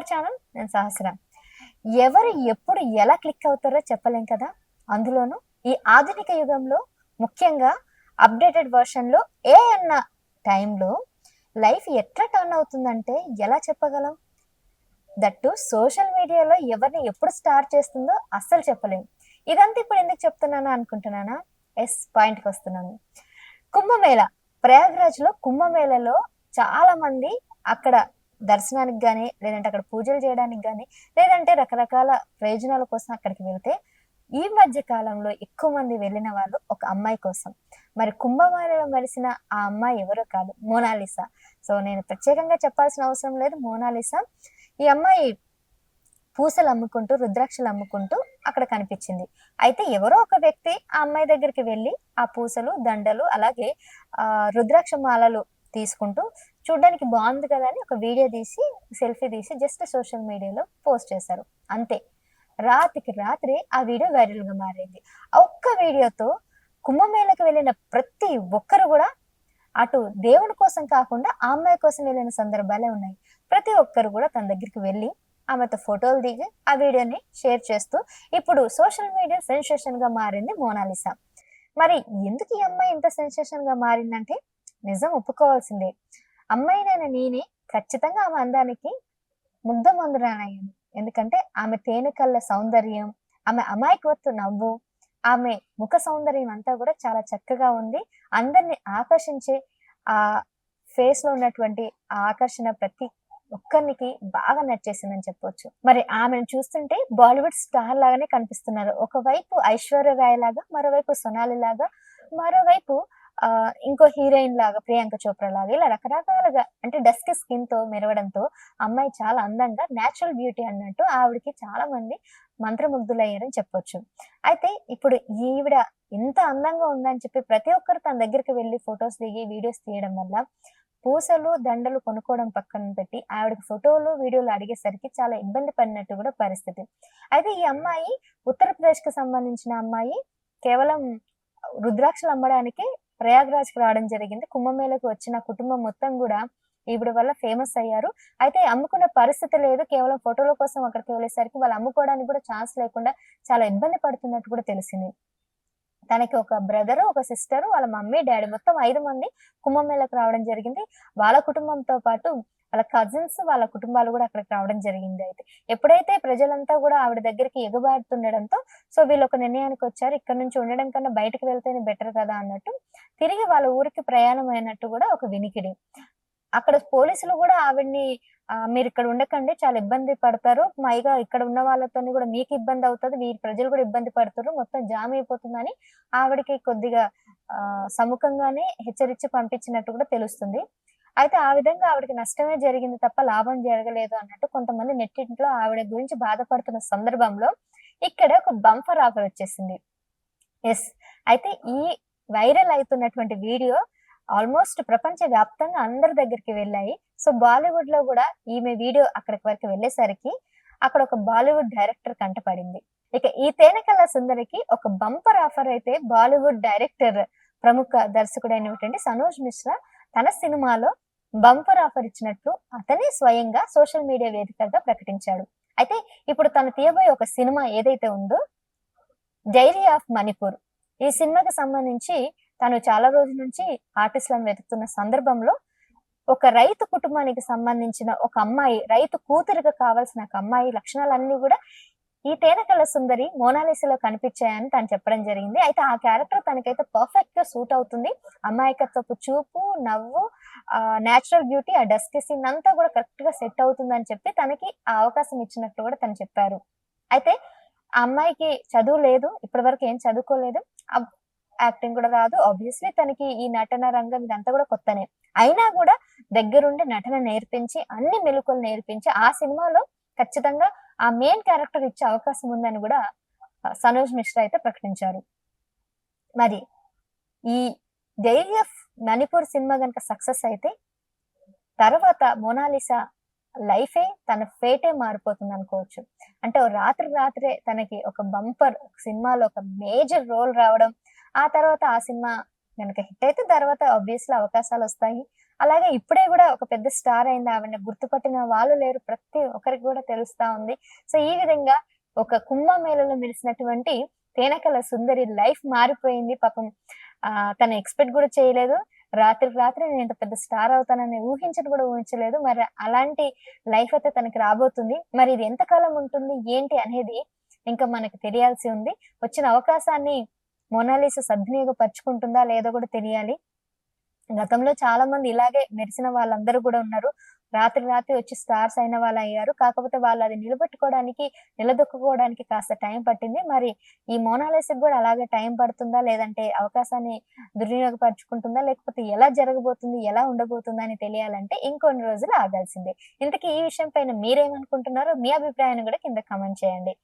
Channel. నేను సహస్ర. ఎవరు ఎప్పుడు ఎలా క్లిక్ అవుతారో చెప్పలేం కదా! అందులోనూ ఈ ఆధునిక యుగంలో ముఖ్యంగా అప్‌డేటెడ్ వెర్షన్‌లో అన్న టైంలో లైఫ్ ఎట్లా టర్న్ అవుతుందంటే ఎలా చెప్పగలం? దట్ టూ సోషల్ మీడియాలో ఎవరిని ఎప్పుడు స్టార్ట్ చేస్తుందో అస్సలు చెప్పలేం. ఇదంతా ఇప్పుడు ఎందుకు చెప్తున్నానా అనుకుంటున్నానా? పాయింట్‌కొస్తున్నాను. కుంభమేళ. ప్రయాగ్‌రాజ్‌లో కుంభమేళలో చాలా మంది అక్కడ దర్శనానికి గాని, లేదంటే అక్కడ పూజలు చేయడానికి గాని, లేదంటే రకరకాల ప్రయోజనాల కోసం అక్కడికి వెళ్తే, ఈ మధ్య కాలంలో ఎక్కువ మంది వెళ్ళిన వాళ్ళు ఒక అమ్మాయి కోసం. మరి కుంభమేళలో మెరిసిన ఆ అమ్మాయి ఎవరో కాదు, మోనాలిసా. సో, నేను ప్రత్యేకంగా చెప్పాల్సిన అవసరం లేదు. మోనాలిసా. ఈ అమ్మాయి పూసలు అమ్ముకుంటూ, రుద్రాక్షలు అమ్ముకుంటూ అక్కడ కనిపించింది. అయితే ఎవరో ఒక వ్యక్తి ఆ అమ్మాయి దగ్గరికి వెళ్లి, ఆ పూసలు, దండలు అలాగే రుద్రాక్ష మాలలు తీసుకుంటూ చూడ్డానికి బాగుంది కదా అని ఒక వీడియో తీసి, సెల్ఫీ తీసి జస్ట్ సోషల్ మీడియాలో పోస్ట్ చేశారు. అంతే. రాత్రికి రాత్రి ఆ వీడియో వైరల్‌గా మారింది. ఆ ఒక్క వీడియోతో కుంభమేళకి వెళ్ళిన ప్రతి ఒక్కరు గూడా అటు దేవుడి కోసం కాకుండా ఆ అమ్మాయి కోసం వెళ్ళిన సందర్భాలే ఉన్నాయి. ప్రతి ఒక్కరు గూడా తన దగ్గరికి వెళ్లి ఆమెతో ఫోటోలు దిగి ఆ వీడియోని షేర్ చేస్తూ ఇప్పుడు సోషల్ మీడియా సెన్సేషన్‌గా మారింది మోనాలిసా. మరి ఎందుకు ఈ అమ్మాయి ఇంత సెన్సేషన్‌గా మారిందంటే నిజం ఒప్పుకోవాల్సిందే. అమ్మాయినైన నేనే ఖచ్చితంగా ఆమె అందానికి ముగ్ధమందురాలయ్యాను. ఎందుకంటే ఆమె తేనె కళ్ళ సౌందర్యం, ఆమె అమాయకత్వ నవ్వు, ఆమె ముఖ సౌందర్యం అంతా గూడా చాలా చక్కగా ఉంది. అందరిని ఆకర్షించే ఆహ్, ఫేస్‌లో ఉన్నటువంటి ఆ ఆకర్షణ ప్రతి ఒక్కరికి బాగా నచ్చేసిందని చెప్పొచ్చు. మరి ఆమెను చూస్తుంటే బాలీవుడ్ స్టార్ లాగానే కనిపిస్తున్నారు. ఒకవైపు ఐశ్వర్య రాయ్ లాగా, మరోవైపు సొనాలి లాగా, మరోవైపు ఇంకో హీరోయిన్ లాగా ప్రియాంక చోప్రా లాగా ఇలా రకరకాలుగా అంటే డస్కీ స్కిన్‌తో మెరవడంతో అమ్మాయి చాలా అందంగా నేచురల్ బ్యూటీ అన్నట్టు ఆవిడకి చాలా మంది మంత్రముగ్ధులయ్యారని చెప్పొచ్చు. అయితే ఇప్పుడు ఈవిడ ఇంత అందంగా ఉందని చెప్పి ప్రతి ఒక్కరు తన దగ్గరికి వెళ్లి ఫోటోస్ దిగి, వీడియోస్ తీయడం వల్ల పూసలు, దండలు కొనుక్కోవడం పక్కన పెట్టి ఆవిడకి ఫోటోలు, వీడియోలు అడిగేసరికి చాలా ఇబ్బంది పడినట్టు కూడా పరిస్థితి. అయితే ఈ అమ్మాయి ఉత్తరప్రదేశ్‌కి సంబంధించిన అమ్మాయి. కేవలం రుద్రాక్షలు అమ్మడానికి ప్రయాగ్‌రాజ్‌కి రావడం జరిగింది. కుంభమేళకు వచ్చిన కుటుంబం మొత్తం గూడా ఈవిడ వల్ల ఫేమస్ అయ్యారు. అయితే అమ్ముకునే పరిస్థితి లేదు. కేవలం ఫోటోల కోసం అక్కడికి వెళ్ళేసరికి వాళ్ళు అమ్ముకోవడానికి కూడా ఛాన్స్ లేకుండా చాలా ఇబ్బంది పడుతున్నట్టు కూడా తెలిసింది. తనకి ఒక బ్రదరు, ఒక సిస్టరు, వాళ్ళ మమ్మీ, డ్యాడీ మొత్తం 5 మంది కుంభమేళకు రావడం జరిగింది. వాళ్ళ కుటుంబంతో పాటు వాళ్ళ కజిన్స్, వాళ్ళ కుటుంబాలు గూడా అక్కడికి రావడం జరిగింది అయితే. ఎప్పుడైతే ప్రజలంతా గూడా ఆవిడ దగ్గరికి ఎగబారుతుండడంతో సో, వీళ్ళొక నిర్ణయానికొచ్చారు. ఇక్కడి నుంచి ఉండడం కన్నా బయటకి వెళ్తేనే బెటర్ కదా అన్నట్టు తిరిగి వాళ్ళ ఊరికి ప్రయాణం అయినట్టు గూడా ఒక వినికిడి. అక్కడ పోలీసులు గూడా ఆవిడని మీరిక్కడ ఉండకండి. చాలా ఇబ్బంది పడతారు. పైగా ఇక్కడ ఉన్న వాళ్ళతోని గూడా మీకు ఇబ్బందవుతది. వీరి ప్రజలు గూడా ఇబ్బంది పడుతుర్రు. మొత్తం జామ్ అయిపోతుందని ఆవిడకి కొద్దిగా సముఖంగానే హెచ్చరించి పంపించినట్టు కూడా తెలుస్తుంది. అయితే ఆ విధంగా ఆవిడకి నష్టమే జరిగింది తప్ప లాభం జరగలేదు అన్నట్టు కొంతమంది నెట్టింట్లో ఆవిడ గురించి బాధపడుతున్న సందర్భంలో ఇక్కడ ఒక బంపర్ ఆఫర్ వచ్చేసింది. యెస్. అయితే ఈ వైరల్ అయితున్నటువంటి వీడియో ఆల్మోస్ట్ ప్రపంచ వ్యాప్తంగా అందరి దగ్గరికి వెళ్ళాయి. సో, బాలీవుడ్‌లో గూడా ఈమె వీడియో అక్కడికి వరకు వెళ్ళేసరికి అక్కడ ఒక బాలీవుడ్ డైరెక్టర్ కంటపడింది. ఇక ఈ తేనెకల్ల సుందరికి ఒక బంపర్ ఆఫర్ అయితే బాలీవుడ్ డైరెక్టర్ ప్రముఖ దర్శకుడైనటువంటి సనోజ్ మిశ్రా తన సినిమాలో బంపర్ ఆఫర్ ఇచ్చినట్లు అతనే స్వయంగా సోషల్ మీడియా వేదికగా ప్రకటించాడు. అయితే ఇప్పుడు తను తీయబోయే ఒక సినిమా ఏదైతే ఉందో 'డైరీ ఆఫ్ మణిపూర్' ఈ సినిమాకి సంబంధించి తను చాలా రోజుల నుంచి ఆర్టిస్ట్‌లను వెతుకుతున్న సందర్భంలో ఒక రైతు కుటుంబానికి సంబంధించిన ఒక అమ్మాయి, రైతు కూతురుగా కావాల్సిన ఒక అమ్మాయి లక్షణాలన్నీ గూడా ఈ తేనెకల్ల సుందరి మోనాలిసాలో కనిపించాయని తను చెప్పడం జరిగింది. అయితే ఆ క్యారెక్టర్ తనకైతే పర్ఫెక్ట్‌గా సూట్ అవుతుంది. అమాయకత్వపు చూపు, నవ్వు, నేచురల్ బ్యూటీ, ఆ డస్కీ స్కిన్ అంతా గూడా కరెక్ట్‌గా సెట్ అవుతుందని చెప్పి తనకి ఆ అవకాశం ఇచ్చినట్టు గూడా తను చెప్పారు. అయితే ఆ అమ్మాయికి చదువు లేదు. ఇప్పటి వరకు ఏం చదువుకోలేదు. అబ్ యాక్టింగ్ కూడా రాదు. ఆబ్వియస్‌లీ తనకి ఈ నటన రంగం ఇదంతా కూడా కొత్తనే. అయినా గూడా దగ్గరుండి నటన నేర్పించి, అన్ని మెళకువలు నేర్పించి, ఆ సినిమాలో ఖచ్చితంగా ఆ మెయిన్ క్యారెక్టర్ ఇచ్చే అవకాశం ఉందని గూడా సనోజ్ మిశ్రా అయితే ప్రకటించారు. మరి ఈ 'డైరీ ఆఫ్ మణిపూర్' సినిమా గనుక సక్సెస్ అయితే తర్వాత మోనాలిసా లైఫే తన ఫేటే మారిపోతుందనుకోవచ్చు. అంటే ఓ రాత్రికి రాత్రే తనకి ఒక బంపర్ సినిమాలో ఒక మేజర్ రోల్ రావడం, ఆ తర్వాత ఆ సినిమా గనక హిట్ అయితే తర్వాత ఆబ్వియస్‌లీ అవకాశాలొస్తాయి. అలాగే ఇప్పుడే కూడా ఒక పెద్ద స్టార్ అయింది. ఆవిడని గుర్తుపట్టిన వాళ్ళు లేరు. ప్రతి ఒక్కరికి కూడా తెలుస్తా ఉంది. సో, ఈ విధంగా ఒక కుంభమేళలో మెరిసినటువంటి తేనెకల సుందరి లైఫ్ మారిపోయింది. పాపం తను ఎక్స్‌పెక్ట్ గూడా చేయలేదు. రాత్రికి రాత్రి నేను ఇంత పెద్ద స్టార్ అవుతానని ఊహించను కూడా ఊహించలేదు. మరి అలాంటి లైఫ్ అయితే తనకి రాబోతుంది. మరి ఇది ఎంత కాలం ఉంటుంది? ఏంటి అనేది ఇంకా మనకు తెలియాల్సి ఉంది. వచ్చిన అవకాశాన్ని మోనాలిసా సద్వినియోగపరుచుకుంటుందా లేదో కూడా తెలియాలి. గతంలో చాలా మంది ఇలాగే మెరిసిన వాళ్ళందరూ గూడా ఉన్నారు. రాత్రి రాత్రి వచ్చి స్టార్స్ అయిన వాళ్ళయ్యారు. కాకపోతే వాళ్ళది నిలబెట్టుకోవడానికి, నిలదొక్కుకోవడానికి కాస్త టైం పట్టింది. మరి ఈ మోనాలిసాకి గూడా అలాగే టైం పడుతుందా? లేదంటే అవకాశాన్ని దుర్వినియోగపరుచుకుంటుందా? లేకపోతే ఎలా జరగబోతుంది? ఎలా ఉండబోతుందని తెలియాలంటే ఇంకొన్ని రోజులు ఆగాల్సిందే. ఇంతకీ ఈ విషయం పైన మీరేమనుకుంటున్నారో మీ అభిప్రాయాన్ని గూడా కింద కామెంట్ చేయండి.